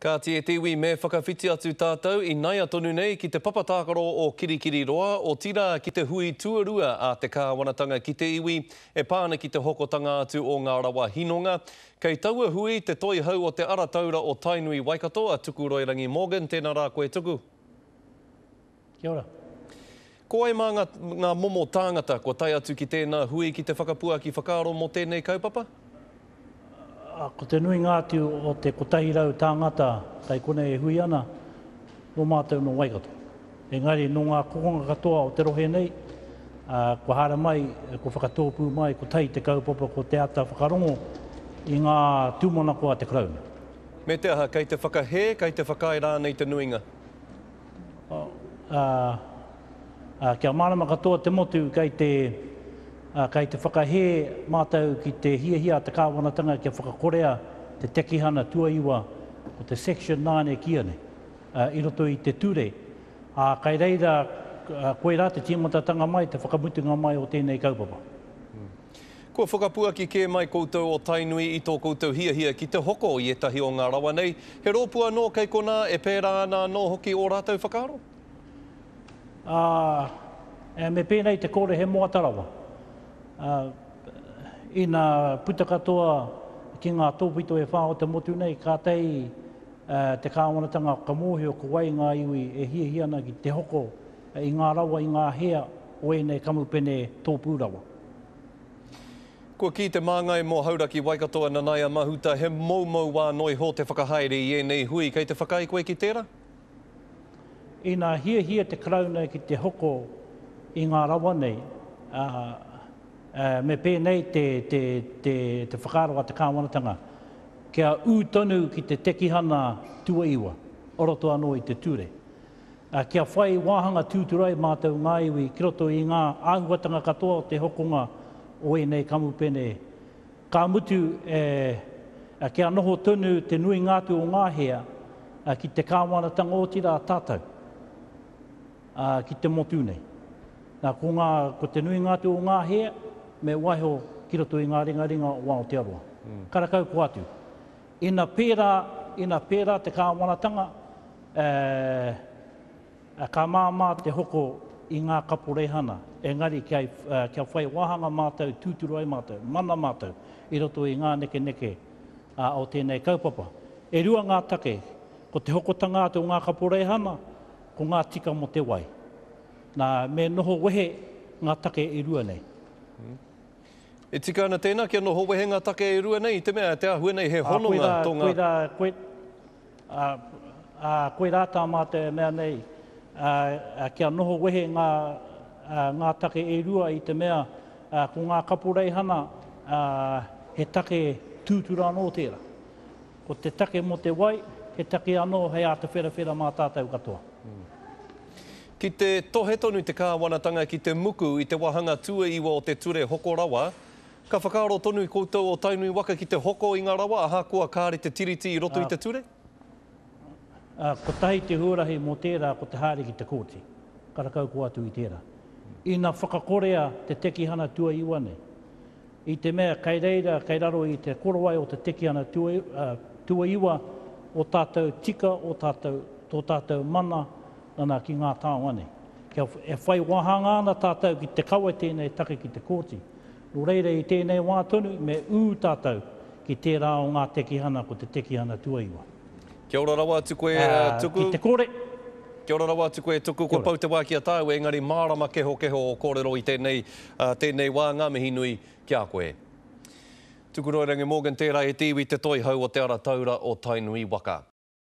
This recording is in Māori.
Ka te tiwi me whakawhiti atu tātou I nai atonu nei ki te papatākaro o Kirikiri Roa o tira ki te hui tuarua a te kāwanatanga ki te iwi e pāna ki te hokotanga atu o ngā rawa hinonga. Kei taua hui te toi hau o te arataura o Tainui Waikato a Tuku Roirangi Morgan. Tēnā rā koe Tuku. Kia ora. Ko ai mā ngā momo tāngata ko tai atu ki tēnā hui ki te whakapua ki whakaaro mō tēnei kaupapa? Ko te nui ngāti o te kotahirau tāngata kai kone e hui ana no mātou no Waikato. Engari, no ngā kokonga katoa o te rohe nei, ko hara mai, ko whakatōpū mai, ko tai te kaupapa, ko te ata whakarongo I ngā tūmona koa te krauna. Me te aha, kei te whakahe, kei te whakaira nei te nuinga? Kia marama katoa te motu kei te whakahe mātou ki te hiahia te kāwanatanga kia whakakorea te tekihana tuaiwa o te Section 9 e kia ne, I roto I te ture. Kai reira, koe rā te tīmatatanga mai, te whakamutunga mai o tēnei kaupapa. Kua whakapua ki ke mai koutou o Tainui I tō koutou hiahia ki te hoko I etahi o ngā rawa nei. He rōpua nō kei kona e pērā ana nō hoki o rātou whakaaro? Me pēnei te kore he moa tarawa. Ina puta katoa ki ngā tōpito e whā o te motu nei, ka tei te kāwanatanga ka mōhi o ka wai ngā iwi e hiahiana ki te hoko I ngā rawa I ngā hea o e nei kamupene tōpū rawa. Kua ki te māngai mō hauraki Waikatoa Nanaia Mahuta, he maumau wā noi ho te whakahaere I e nei hui, kei te whakai koe ki tērā? Ina hiahia te krauna ki te hoko I ngā rawa nei, me pēnei te whakaroa te kāwanatanga, kia ūtonu ki te tekihana tuaiwa, oroto anō I te ture. Kia whai wāhanga tūturai mātou ngā iwi, ki roto I ngā āhuatanga katoa o te hokonga o e nei kamupene. Ka mutu kia noho tonu te nui ngātu o ngā hea ki te kāwanatanga o tira tātou, ki te motu nei. Ko te nui ngātu o ngā hea, me waiho ki roto I ngā ringa o Aotearoa. Karakau ko atu. Ina pērā te kāwanatanga, ka māmā te hoko I ngā kaporehana. Engari kia whai wahanga mātou, tūturu ai mātou, mana mātou, I roto I ngā neke o tēnei kaupapa. E rua ngā take, ko te hokotanga atu o ngā kaporehana, ko ngā tika mo te wai. Me noho wehe ngā take I rua nei. E tika ana tēnā kia noho wehe ngā take I rua nei, te mea te ahua nei he hononga tō ngā... Koe rātā mātou mea nei, kia noho wehe ngā take E rua I te mea, ko ngā kaporeihana, he take tūtura anō tērā. Ko te take mo te wai, he take anō hei ata whera mā tātou katoa. Ki te tohe tonu te kāwanatanga ki te muku I te wahanga tuaiwa o te ture hoko rawa, ka whakaaro tonu I koutou o Tainui Waka ki te hoko I ngā rawa, aha kua kāre te tiriti I roto I te ture? Ko tahi te huarahi mō tērā, ko te haere ki te kōti. Karakau ko atu I tērā. Ina whakakorea te tekihana tuaiwa nei. I te mea, kai reira, kai raro I te korowai o te tekihana tuaiwa o tātou tika, o tō tātou mana, nana ki ngā tāua nei. Kia whai wahanga ana tātou ki te kaua tēnei take ki te kōti. No reire I tēnei wā tonu, me ū tātou ki tērā o ngā tekihana ko te tekihana tuaiwa. Kia ora rawa atu koe, Tuku. Ki te kore. Kia ora rawa atu koe, Tuku. Ko pau te wā kia tāu, engari mārama keho o kōrero I tēnei wā ngā mihi nui kia koe. Tuku Roirangi Morgan, tērā e tiwi te toi hau o te ara taura o Tainui Waka.